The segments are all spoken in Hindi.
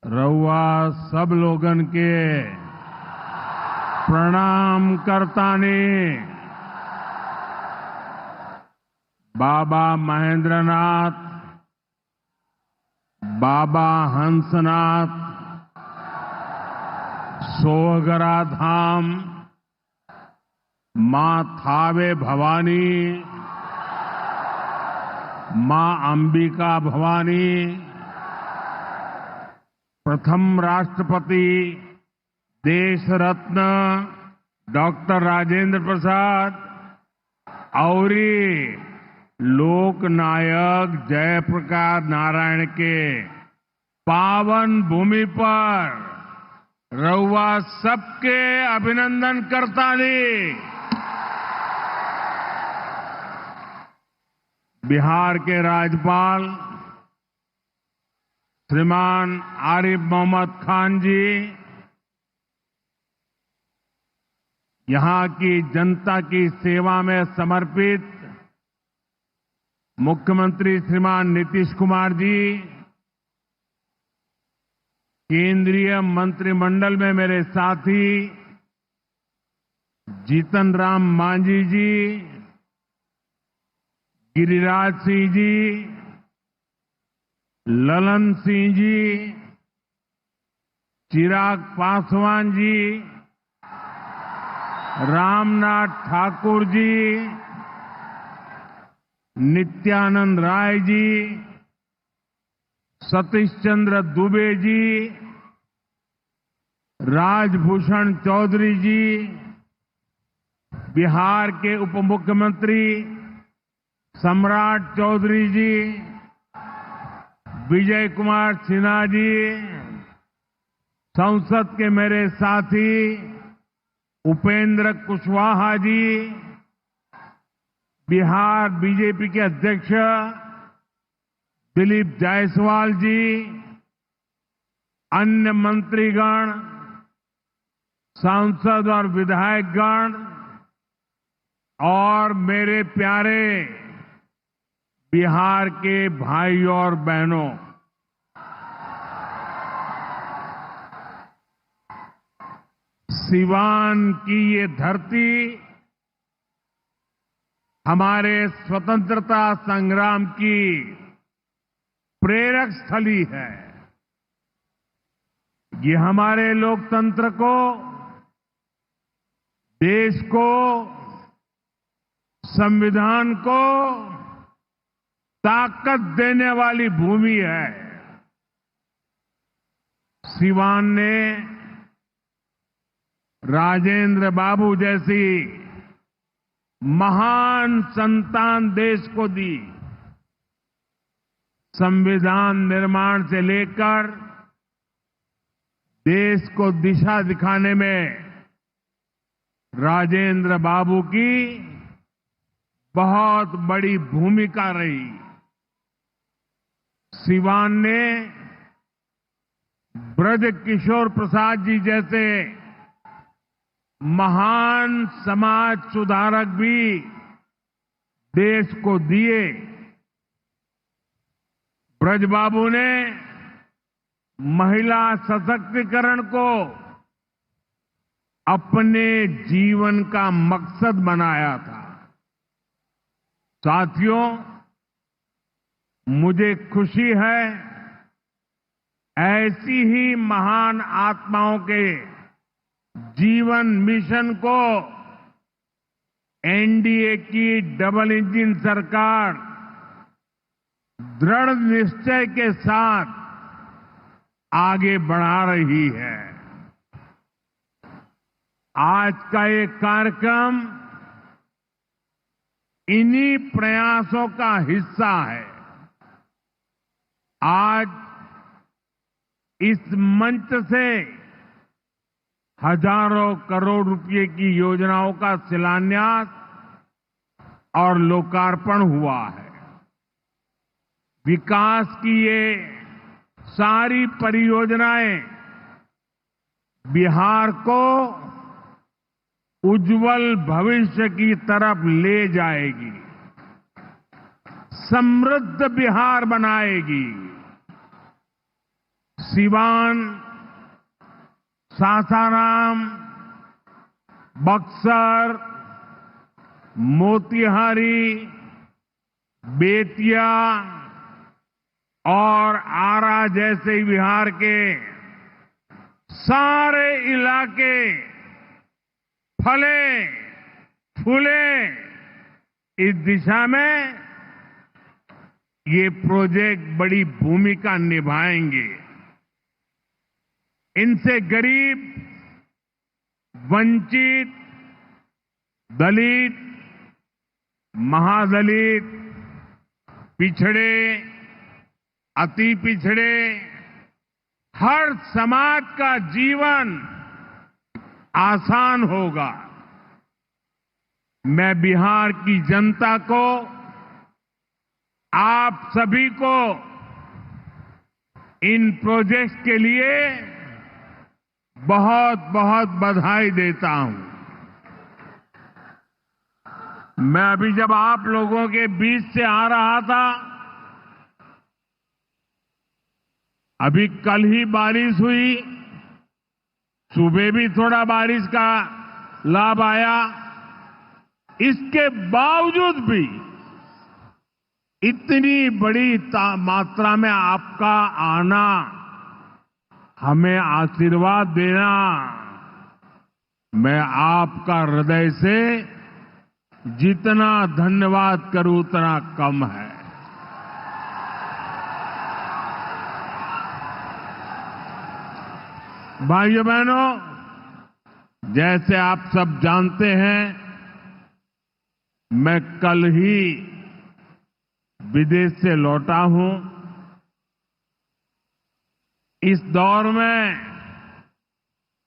रउआ सब लोगन के प्रणाम करतानी। बाबा महेंद्रनाथ, बाबा हंसनाथ, सोहगरा धाम, मां थावे भवानी, मां अंबिका भवानी, प्रथम राष्ट्रपति देश रत्न डॉक्टर राजेंद्र प्रसाद और लोक नायक जयप्रकाश नारायण के पावन भूमि पर रउआ सबके अभिनंदन करतानी। बिहार के राज्यपाल श्रीमान आरिफ मोहम्मद खान जी, यहां की जनता की सेवा में समर्पित मुख्यमंत्री श्रीमान नीतीश कुमार जी, केंद्रीय मंत्रिमंडल में मेरे साथी जीतन राम मांझी जी, गिरिराज सिंह जी, ललन सिंह जी, चिराग पासवान जी, रामनाथ ठाकुर जी, नित्यानंद राय जी, सतीश चंद्र दुबे जी, राजभूषण चौधरी जी, बिहार के उप मुख्यमंत्री सम्राट चौधरी जी, विजय कुमार सिन्हा जी, संसद के मेरे साथी उपेंद्र कुशवाहा जी, बिहार बीजेपी के अध्यक्ष दिलीप जायसवाल जी, अन्य मंत्रीगण, सांसद और विधायकगण और मेरे प्यारे बिहार के भाइयों और बहनों, सिवान की ये धरती हमारे स्वतंत्रता संग्राम की प्रेरक स्थली है। ये हमारे लोकतंत्र को, देश को, संविधान को ताकत देने वाली भूमि है। सिवान ने राजेंद्र बाबू जैसी महान संतान देश को दी। संविधान निर्माण से लेकर देश को दिशा दिखाने में राजेंद्र बाबू की बहुत बड़ी भूमिका रही। सिवान ने ब्रज किशोर प्रसाद जी जैसे महान समाज सुधारक भी देश को दिए। ब्रजबाबू ने महिला सशक्तिकरण को अपने जीवन का मकसद बनाया था। साथियों, मुझे खुशी है ऐसी ही महान आत्माओं के जीवन मिशन को एनडीए की डबल इंजन सरकार दृढ़ निश्चय के साथ आगे बढ़ा रही है। आज का ये कार्यक्रम इन्हीं प्रयासों का हिस्सा है। आज इस मंच से हजारों करोड़ रुपए की योजनाओं का शिलान्यास और लोकार्पण हुआ है। विकास की ये सारी परियोजनाएं बिहार को उज्जवल भविष्य की तरफ ले जाएगी, समृद्ध बिहार बनाएगी। सिवान, सासाराम, बक्सर, मोतिहारी, बेतिया और आरा जैसे बिहार के सारे इलाके फले फूले। इस दिशा में ये प्रोजेक्ट बड़ी भूमिका निभाएंगे। इनसे गरीब, वंचित, दलित, महादलित, पिछड़े, अति पिछड़े, हर समाज का जीवन आसान होगा। मैं बिहार की जनता को, आप सभी को इन प्रोजेक्ट्स के लिए बहुत बहुत बधाई देता हूं। मैं अभी जब आप लोगों के बीच से आ रहा था, अभी कल ही बारिश हुई, सुबह भी थोड़ा बारिश का लाभ आया। इसके बावजूद भी इतनी बड़ी मात्रा में आपका आना, हमें आशीर्वाद देना, मैं आपका हृदय से जितना धन्यवाद करूं उतना कम है। भाइयों बहनों, जैसे आप सब जानते हैं, मैं कल ही विदेश से लौटा हूं। इस दौर में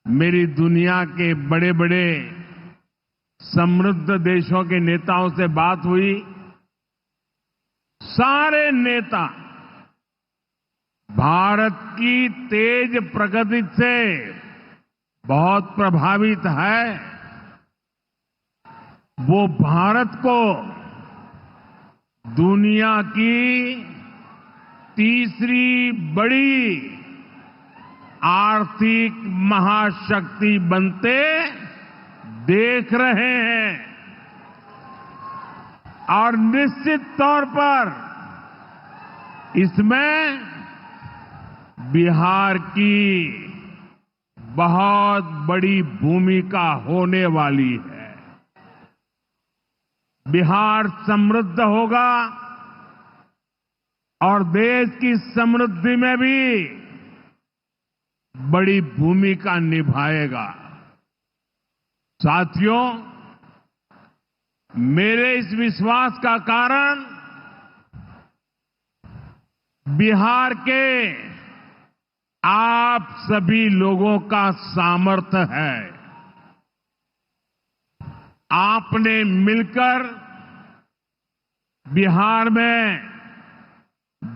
मेरी दुनिया के बड़े बड़े समृद्ध देशों के नेताओं से बात हुई। सारे नेता भारत की तेज प्रगति से बहुत प्रभावित है। वो भारत को दुनिया की तीसरी बड़ी आर्थिक महाशक्ति बनते देख रहे हैं और निश्चित तौर पर इसमें बिहार की बहुत बड़ी भूमिका होने वाली है। बिहार समृद्ध होगा और देश की समृद्धि में भी बड़ी भूमिका निभाएगा। साथियों, मेरे इस विश्वास का कारण बिहार के आप सभी लोगों का सामर्थ्य है। आपने मिलकर बिहार में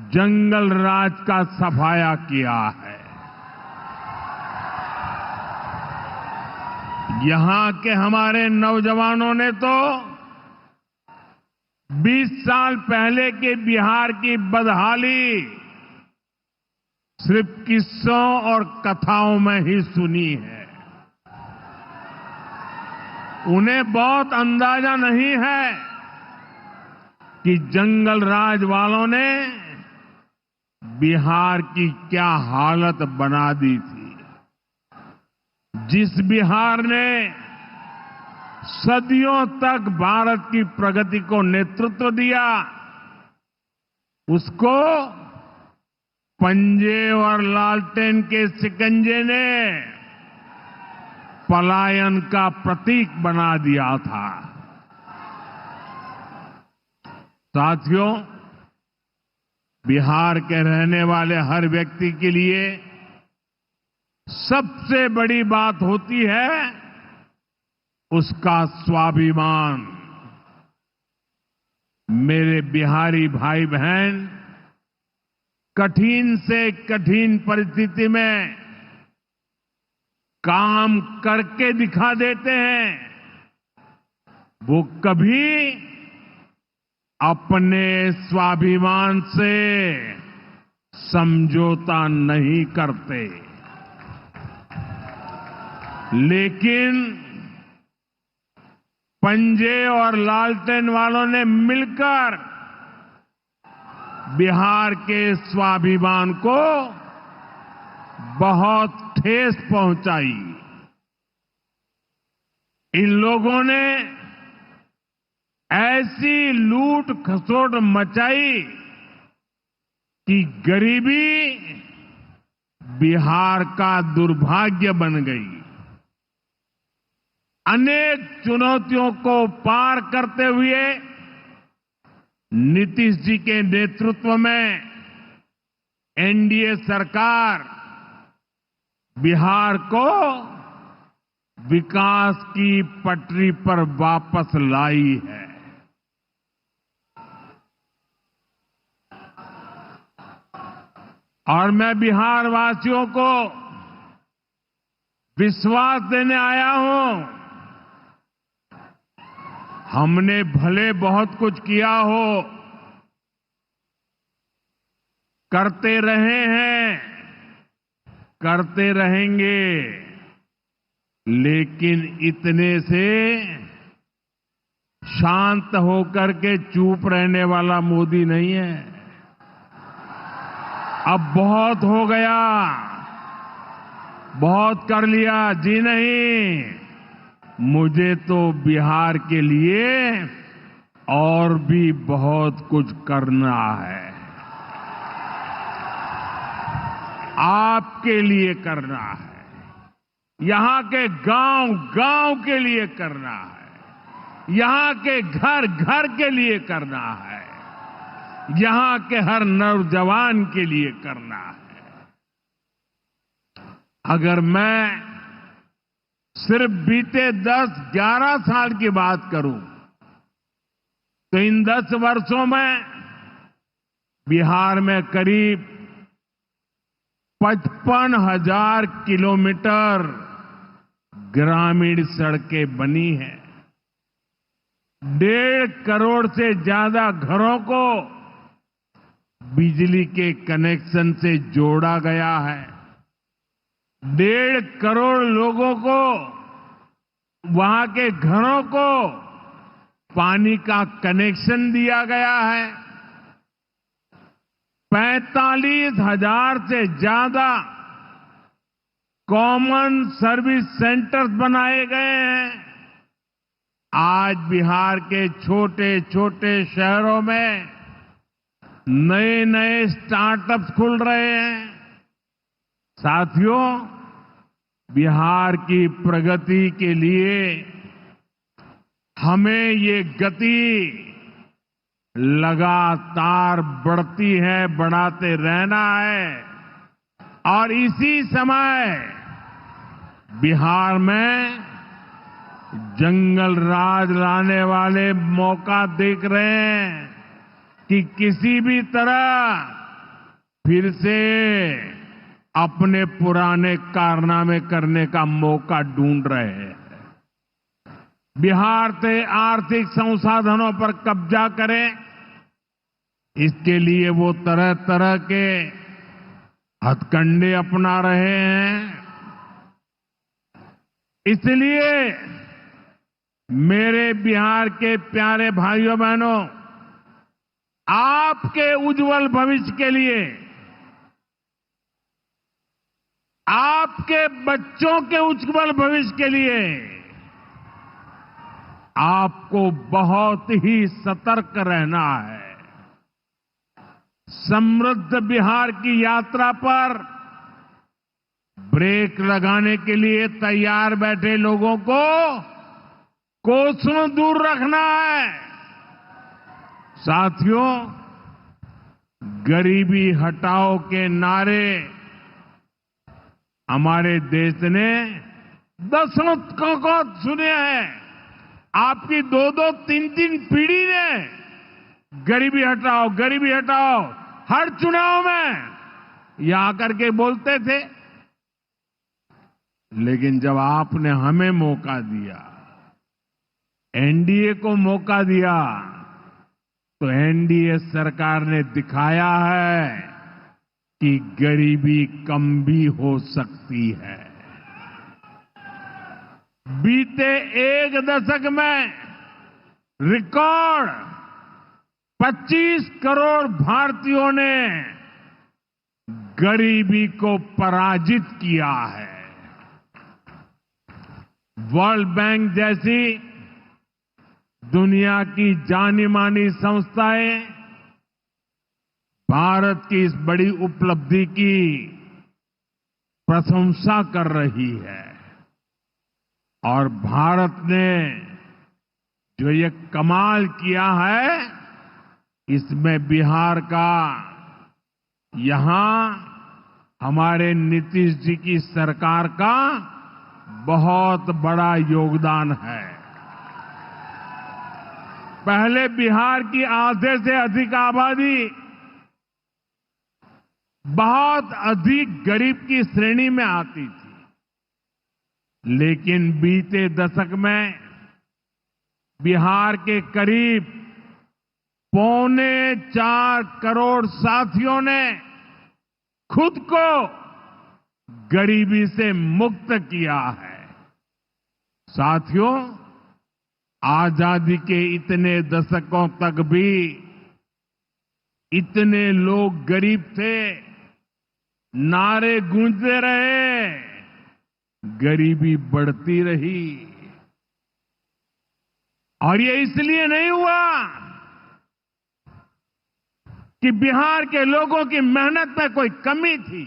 जंगल राज का सफाया किया है। यहां के हमारे नौजवानों ने तो 20 साल पहले के बिहार की बदहाली सिर्फ किस्सों और कथाओं में ही सुनी है। उन्हें बहुत अंदाजा नहीं है कि जंगल राज वालों ने बिहार की क्या हालत बना दी थी। जिस बिहार ने सदियों तक भारत की प्रगति को नेतृत्व दिया, उसको पंजे और लालटेन के शिकंजे ने पलायन का प्रतीक बना दिया था। साथियों, बिहार के रहने वाले हर व्यक्ति के लिए सबसे बड़ी बात होती है उसका स्वाभिमान। मेरे बिहारी भाई बहन कठिन से कठिन परिस्थिति में काम करके दिखा देते हैं। वो कभी अपने स्वाभिमान से समझौता नहीं करते, लेकिन पंजे और लालटेन वालों ने मिलकर बिहार के स्वाभिमान को बहुत ठेस पहुंचाई। इन लोगों ने ऐसी लूट खसोट मचाई कि गरीबी बिहार का दुर्भाग्य बन गई। अनेक चुनौतियों को पार करते हुए नीतीश जी के नेतृत्व में एनडीए सरकार बिहार को विकास की पटरी पर वापस लाई है। और मैं बिहार वासियों को विश्वास देने आया हूं, हमने भले बहुत कुछ किया हो, करते रहे हैं, करते रहेंगे, लेकिन इतने से शांत होकर के चुप रहने वाला मोदी नहीं है। अब बहुत हो गया, बहुत कर लिया जी नहीं, मुझे तो बिहार के लिए और भी बहुत कुछ करना है, आपके लिए करना है, यहां के गांव गांव के लिए करना है, यहां के घर घर के लिए करना है, यहां के हर नौजवान के लिए करना है। अगर मैं सिर्फ बीते 10-11 साल की बात करूं तो इन 10 वर्षों में बिहार में करीब 55,000 किलोमीटर ग्रामीण सड़कें बनी हैं। 1.5 करोड़ से ज्यादा घरों को बिजली के कनेक्शन से जोड़ा गया है। 1.5 करोड़ लोगों को, वहां के घरों को पानी का कनेक्शन दिया गया है। 45,000 से ज्यादा कॉमन सर्विस सेंटर्स बनाए गए हैं। आज बिहार के छोटे छोटे शहरों में नए नए स्टार्टअप्स खुल रहे हैं। साथियों, बिहार की प्रगति के लिए हमें ये गति लगातार बढ़ती है, बढ़ाते रहना है। और इसी समय बिहार में जंगल राज लाने वाले मौका देख रहे हैं कि किसी भी तरह फिर से अपने पुराने कारनामे करने का मौका ढूंढ रहे हैं। बिहार से आर्थिक संसाधनों पर कब्जा करें, इसके लिए वो तरह तरह के हथकंडे अपना रहे हैं। इसलिए मेरे बिहार के प्यारे भाइयों बहनों, आपके उज्जवल भविष्य के लिए, आपके बच्चों के उज्जवल भविष्य के लिए आपको बहुत ही सतर्क रहना है। समृद्ध बिहार की यात्रा पर ब्रेक लगाने के लिए तैयार बैठे लोगों को कोसों दूर रखना है। साथियों, गरीबी हटाओ के नारे हमारे देश ने दशकों को सुने हैं। आपकी 2-2, 3-3 पीढ़ी ने गरीबी हटाओ, गरीबी हटाओ हर चुनाव में ये आकर के बोलते थे। लेकिन जब आपने हमें मौका दिया, एनडीए को मौका दिया, तो एनडीए सरकार ने दिखाया है कि गरीबी कम भी हो सकती है। बीते एक दशक में रिकॉर्ड 25 करोड़ भारतीयों ने गरीबी को पराजित किया है। वर्ल्ड बैंक जैसी दुनिया की जानी मानी संस्थाएं भारत की इस बड़ी उपलब्धि की प्रशंसा कर रही है और भारत ने जो ये कमाल किया है, इसमें बिहार का यहां हमारे नीतीश जी की सरकार का बहुत बड़ा योगदान है। पहले बिहार की आधे से अधिक आबादी बहुत अधिक गरीब की श्रेणी में आती थी, लेकिन बीते दशक में बिहार के करीब 4.25 करोड़ साथियों ने खुद को गरीबी से मुक्त किया है। साथियों, आजादी के इतने दशकों तक भी इतने लोग गरीब थे, नारे गूंजते रहे, गरीबी बढ़ती रही। और ये इसलिए नहीं हुआ कि बिहार के लोगों की मेहनत में कोई कमी थी,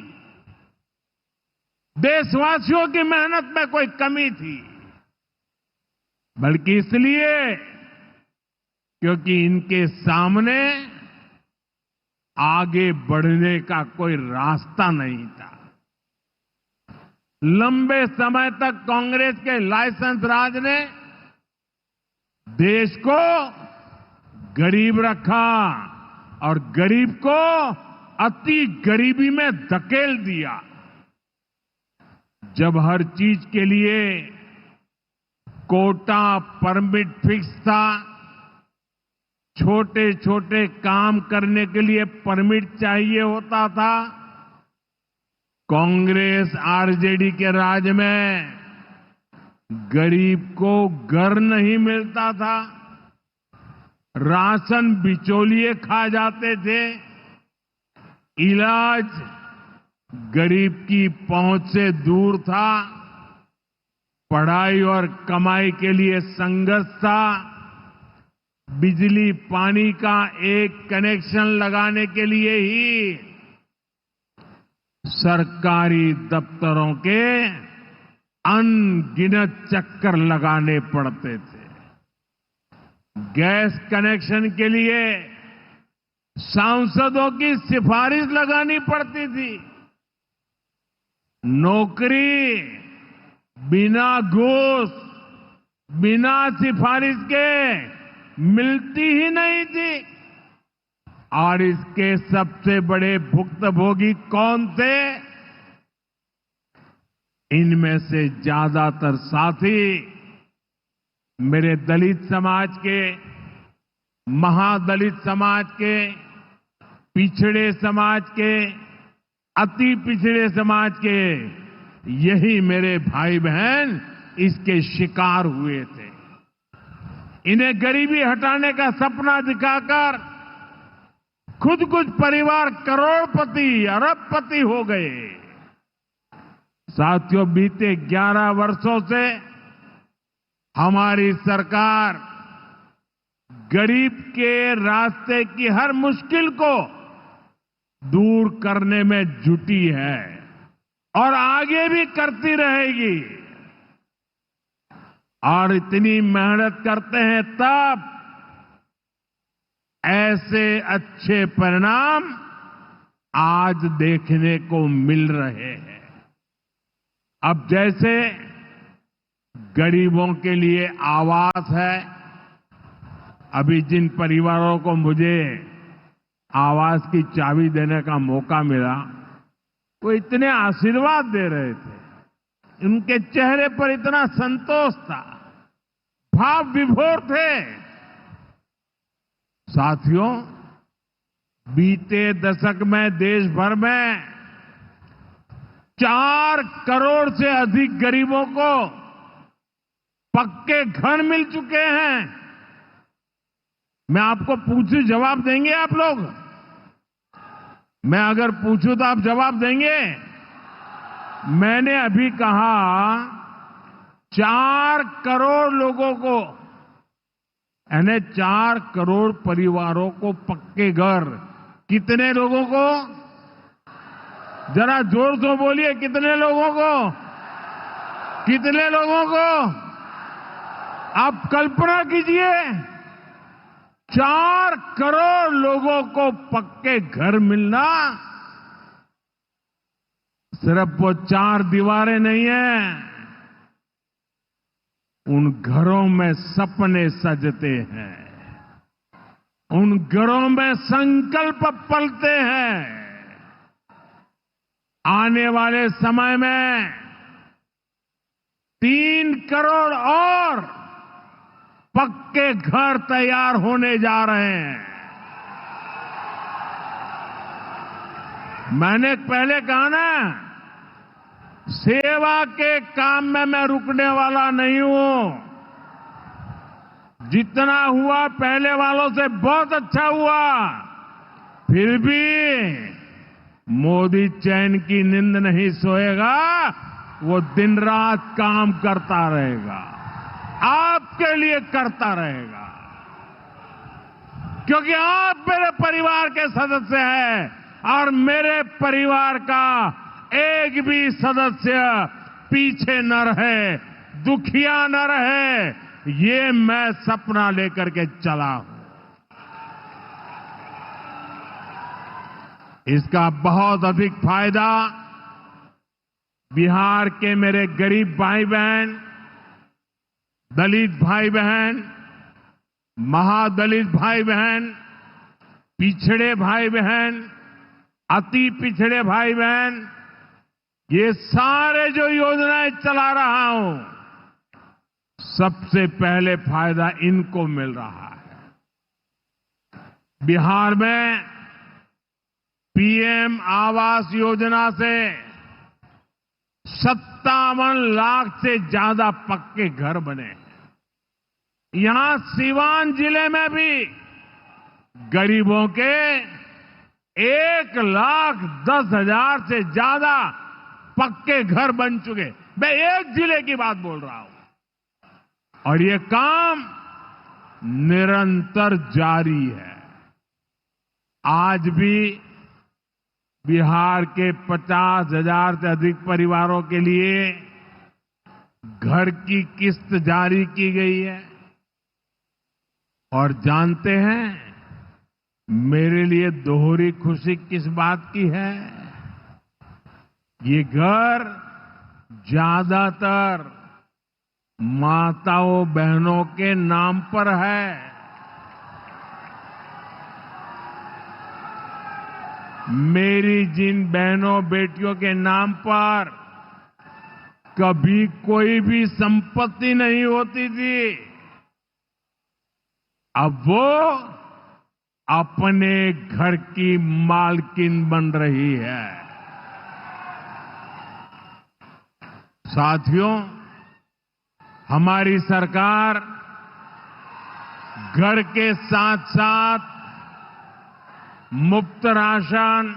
देशवासियों की मेहनत में कोई कमी थी, बल्कि इसलिए क्योंकि इनके सामने आगे बढ़ने का कोई रास्ता नहीं था। लंबे समय तक कांग्रेस के लाइसेंस राज ने देश को गरीब रखा और गरीब को अति गरीबी में धकेल दिया। जब हर चीज के लिए कोटा परमिट फिक्स था, छोटे छोटे काम करने के लिए परमिट चाहिए होता था, कांग्रेस आरजेडी के राज में गरीब को घर नहीं मिलता था, राशन बिचौलिए खा जाते थे, इलाज गरीब की पहुंच से दूर था, पढ़ाई और कमाई के लिए संघर्ष था, बिजली पानी का एक कनेक्शन लगाने के लिए ही सरकारी दफ्तरों के अनगिनत चक्कर लगाने पड़ते थे। गैस कनेक्शन के लिए सांसदों की सिफारिश लगानी पड़ती थी। नौकरी बिना घूस, बिना सिफारिश के मिलती ही नहीं थी। और इसके सबसे बड़े भुक्तभोगी कौन थे? इनमें से ज्यादातर साथी मेरे दलित समाज के, महादलित समाज के, पिछड़े समाज के, अति पिछड़े समाज के, यही मेरे भाई बहन इसके शिकार हुए थे। इन्हें गरीबी हटाने का सपना दिखाकर खुद कुछ परिवार करोड़पति, अरबपति हो गए। साथियों, बीते 11 वर्षों से हमारी सरकार गरीब के रास्ते की हर मुश्किल को दूर करने में जुटी है और आगे भी करती रहेगी। और इतनी मेहनत करते हैं तब ऐसे अच्छे परिणाम आज देखने को मिल रहे हैं। अब जैसे गरीबों के लिए आवास है, अभी जिन परिवारों को मुझे आवास की चाबी देने का मौका मिला, वो इतने आशीर्वाद दे रहे थे, उनके चेहरे पर इतना संतोष था, भाव विभोर थे। साथियों, बीते दशक में देश भर में 4 करोड़ से अधिक गरीबों को पक्के घर मिल चुके हैं। मैं आपको पूछूं, जवाब देंगे आप लोग? मैं अगर पूछूं तो आप जवाब देंगे? मैंने अभी कहा 4 करोड़ लोगों को, यानी 4 करोड़ परिवारों को पक्के घर। कितने लोगों को? जरा जोर से बोलिए, कितने लोगों को? कितने लोगों को? आप कल्पना कीजिए, 4 करोड़ लोगों को पक्के घर मिलना। सिर्फ वो 4 दीवारें नहीं है, उन घरों में सपने सजते हैं, उन घरों में संकल्प पलते हैं। आने वाले समय में 3 करोड़ और पक्के घर तैयार होने जा रहे हैं। मैंने पहले कहा ना, सेवा के काम में मैं रुकने वाला नहीं हूं। जितना हुआ पहले वालों से बहुत अच्छा हुआ, फिर भी मोदी चैन की नींद नहीं सोएगा, वो दिन रात काम करता रहेगा, आपके लिए करता रहेगा, क्योंकि आप मेरे परिवार के सदस्य हैं और मेरे परिवार का एक भी सदस्य पीछे न रहे, दुखिया न रहे, ये मैं सपना लेकर के चला हूं। इसका बहुत अधिक फायदा बिहार के मेरे गरीब भाई बहन, दलित भाई बहन, महादलित भाई बहन, पिछड़े भाई बहन, अति पिछड़े भाई बहन, ये सारे जो योजनाएं चला रहा हूं, सबसे पहले फायदा इनको मिल रहा है। बिहार में पीएम आवास योजना से 57 लाख से ज्यादा पक्के घर बने हैं। यहां सीवान जिले में भी गरीबों के 1,10,000 से ज्यादा पक्के घर बन चुके। मैं एक जिले की बात बोल रहा हूं, और ये काम निरंतर जारी है। आज भी बिहार के 50,000 से अधिक परिवारों के लिए घर की किस्त जारी की गई है। और जानते हैं मेरे लिए दोहरी खुशी किस बात की है? ये घर ज्यादातर माताओं बहनों के नाम पर है। मेरी जिन बहनों बेटियों के नाम पर कभी कोई भी संपत्ति नहीं होती थी, अब वो अपने घर की मालकिन बन रही है। साथियों, हमारी सरकार घर के साथ साथ मुफ्त राशन,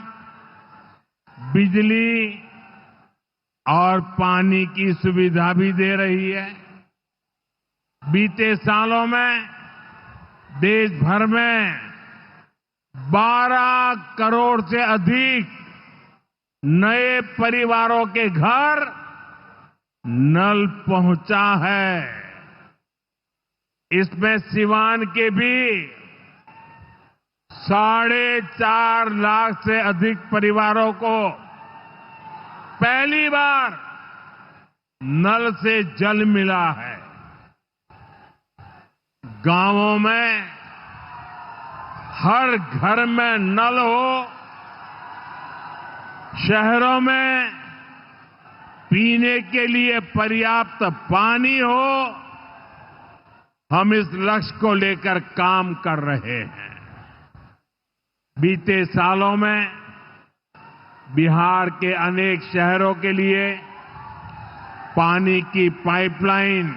बिजली और पानी की सुविधा भी दे रही है। बीते सालों में देश भर में 12 करोड़ से अधिक नए परिवारों के घर नल पहुंचा है। इसमें सिवान के भी 4.5 लाख से अधिक परिवारों को पहली बार नल से जल मिला है। गांवों में हर घर में नल हो, शहरों में पीने के लिए पर्याप्त पानी हो, हम इस लक्ष्य को लेकर काम कर रहे हैं। बीते सालों में बिहार के अनेक शहरों के लिए पानी की पाइपलाइन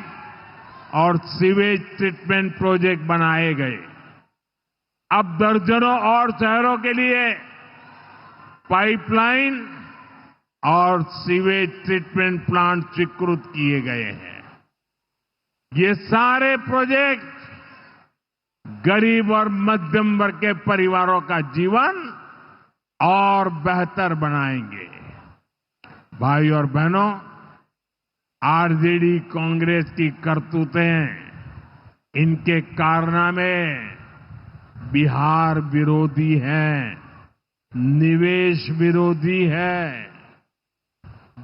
और सीवेज ट्रीटमेंट प्रोजेक्ट बनाए गए। अब दर्जनों और शहरों के लिए पाइपलाइन और सीवेज ट्रीटमेंट प्लांट स्वीकृत किए गए हैं। ये सारे प्रोजेक्ट गरीब और मध्यम वर्ग के परिवारों का जीवन और बेहतर बनाएंगे। भाई और बहनों, आरजेडी कांग्रेस की करतूतें, इनके कारनामे बिहार विरोधी हैं, निवेश विरोधी है।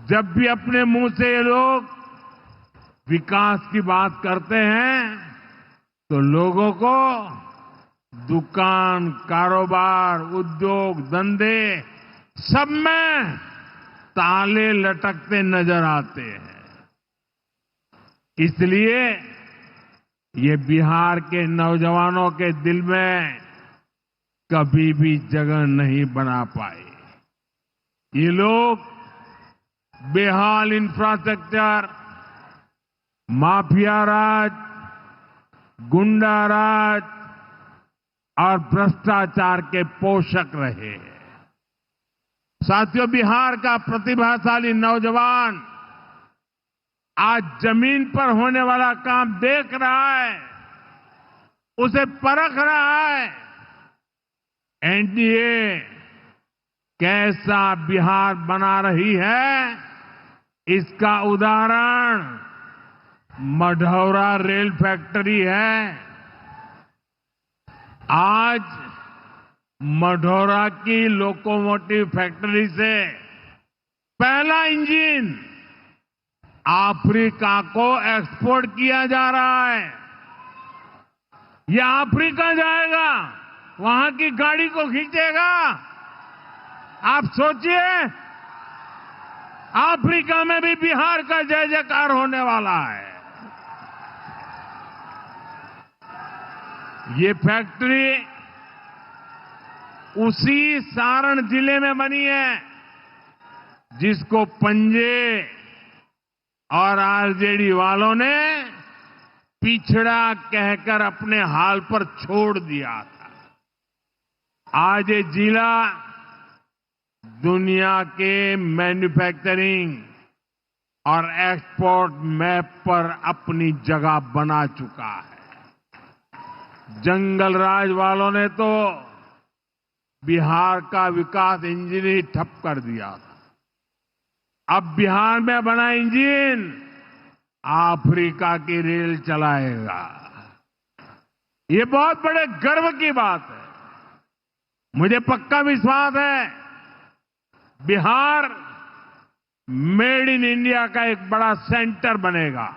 जब भी अपने मुंह से ये लोग विकास की बात करते हैं तो लोगों को दुकान, कारोबार, उद्योग, धंधे सब में ताले लटकते नजर आते हैं। इसलिए ये बिहार के नौजवानों के दिल में कभी भी जगह नहीं बना पाए। ये लोग बेहाल इंफ्रास्ट्रक्चर, माफिया राज, गुंडा राज और भ्रष्टाचार के पोषक रहे हैं। साथियों, बिहार का प्रतिभाशाली नौजवान आज जमीन पर होने वाला काम देख रहा है, उसे परख रहा है। एनडीए कैसा बिहार बना रही है, इसका उदाहरण मढ़ौरा रेल फैक्ट्री है। आज मढ़ौरा की लोकोमोटिव फैक्ट्री से पहला इंजन अफ्रीका को एक्सपोर्ट किया जा रहा है। यह अफ्रीका जाएगा, वहां की गाड़ी को खींचेगा। आप सोचिए, अफ्रीका में भी बिहार का जय जयकार होने वाला है। ये फैक्ट्री उसी सारण जिले में बनी है जिसको पंजे और आरजेडी वालों ने पिछड़ा कहकर अपने हाल पर छोड़ दिया था। आज ये जिला दुनिया के मैन्युफैक्चरिंग और एक्सपोर्ट मैप पर अपनी जगह बना चुका है। जंगल राज वालों ने तो बिहार का विकास इंजन ही ठप कर दिया था। अब बिहार में बना इंजन अफ्रीका की रेल चलाएगा। ये बहुत बड़े गर्व की बात है। मुझे पक्का विश्वास है बिहार मेड इन इंडिया का एक बड़ा सेंटर बनेगा।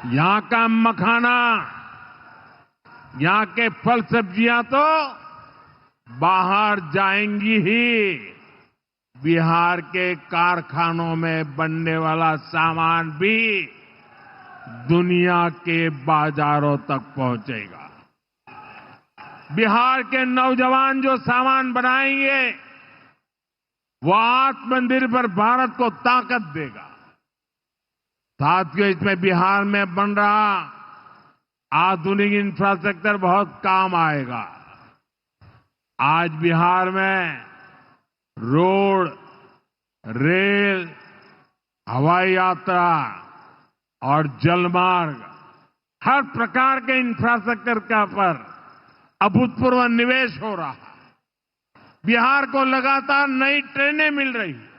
यहां का मखाना, यहां के फल सब्जियां तो बाहर जाएंगी ही, बिहार के कारखानों में बनने वाला सामान भी दुनिया के बाजारों तक पहुंचेगा। बिहार के नौजवान जो सामान बनाएंगे वो आत्मनिर्भर भारत को ताकत देगा। साथियों, इसमें बिहार में बन रहा आधुनिक इंफ्रास्ट्रक्चर बहुत काम आएगा। आज बिहार में रोड, रेल, हवाई यात्रा और जलमार्ग, हर प्रकार के इंफ्रास्ट्रक्चर का पर अभूतपूर्व निवेश हो रहा है। बिहार को लगातार नई ट्रेनें मिल रही है।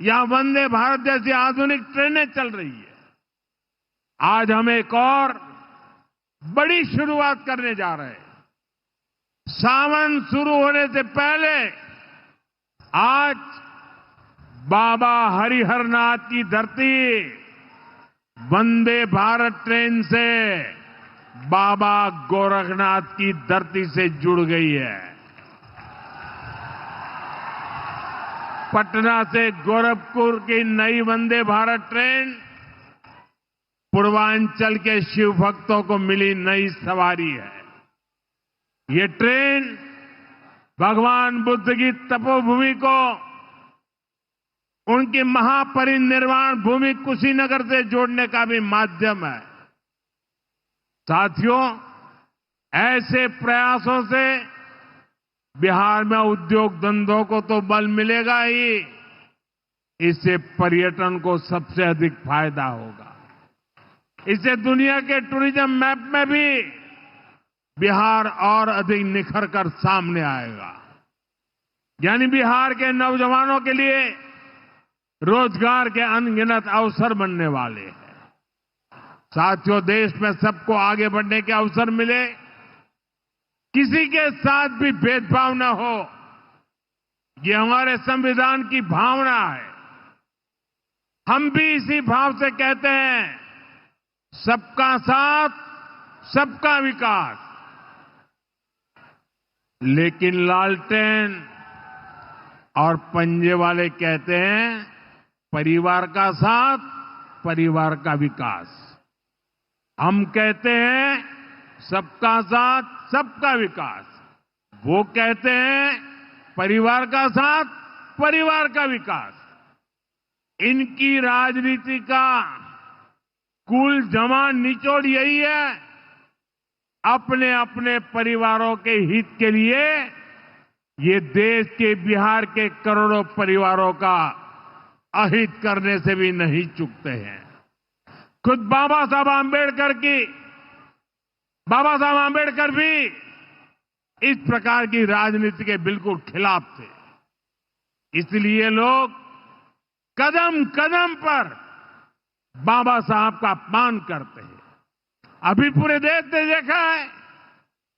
यहां वंदे भारत जैसी आधुनिक ट्रेनें चल रही है। आज हम एक और बड़ी शुरुआत करने जा रहे हैं। सावन शुरू होने से पहले आज बाबा हरिहरनाथ की धरती वंदे भारत ट्रेन से बाबा गोरखनाथ की धरती से जुड़ गई है। पटना से गोरखपुर की नई वंदे भारत ट्रेन पूर्वांचल के शिव भक्तों को मिली नई सवारी है। ये ट्रेन भगवान बुद्ध की तपोभूमि को उनकी महापरिनिर्वाण भूमि कुशीनगर से जोड़ने का भी माध्यम है। साथियों, ऐसे प्रयासों से बिहार में उद्योग धंधों को तो बल मिलेगा ही, इससे पर्यटन को सबसे अधिक फायदा होगा। इससे दुनिया के टूरिज्म मैप में भी बिहार और अधिक निखर कर सामने आएगा। यानी बिहार के नौजवानों के लिए रोजगार के अनगिनत अवसर बनने वाले हैं। साथियों, देश में सबको आगे बढ़ने के अवसर मिले, किसी के साथ भी भेदभाव न हो, ये हमारे संविधान की भावना है। हम भी इसी भाव से कहते हैं, सबका साथ, सबका विकास। लेकिन लालटेन और पंजे वाले कहते हैं, परिवार का साथ, परिवार का विकास। हम कहते हैं, सबका साथ, सबका विकास। वो कहते हैं, परिवार का साथ, परिवार का विकास। इनकी राजनीति का कुल जमा निचोड़ यही है, अपने अपने परिवारों के हित के लिए ये देश के बिहार के करोड़ों परिवारों का अहित करने से भी नहीं चूकते हैं। खुद बाबा साहब आंबेडकर भी इस प्रकार की राजनीति के बिल्कुल खिलाफ थे। इसलिए लोग कदम कदम पर बाबा साहब का अपमान करते हैं। अभी पूरे देश ने देखा है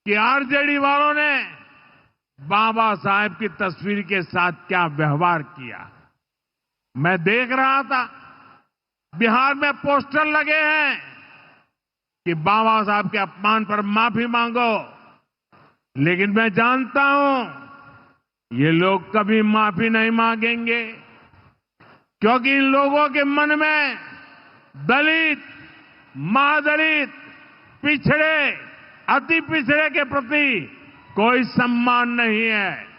कि आरजेडी वालों ने बाबा साहब की तस्वीर के साथ क्या व्यवहार किया। मैं देख रहा था, बिहार में पोस्टर लगे हैं कि बाबा साहब के अपमान पर माफी मांगो, लेकिन मैं जानता हूं ये लोग कभी माफी नहीं मांगेंगे, क्योंकि इन लोगों के मन में दलित, महादलित, पिछड़े, अति पिछड़े के प्रति कोई सम्मान नहीं है।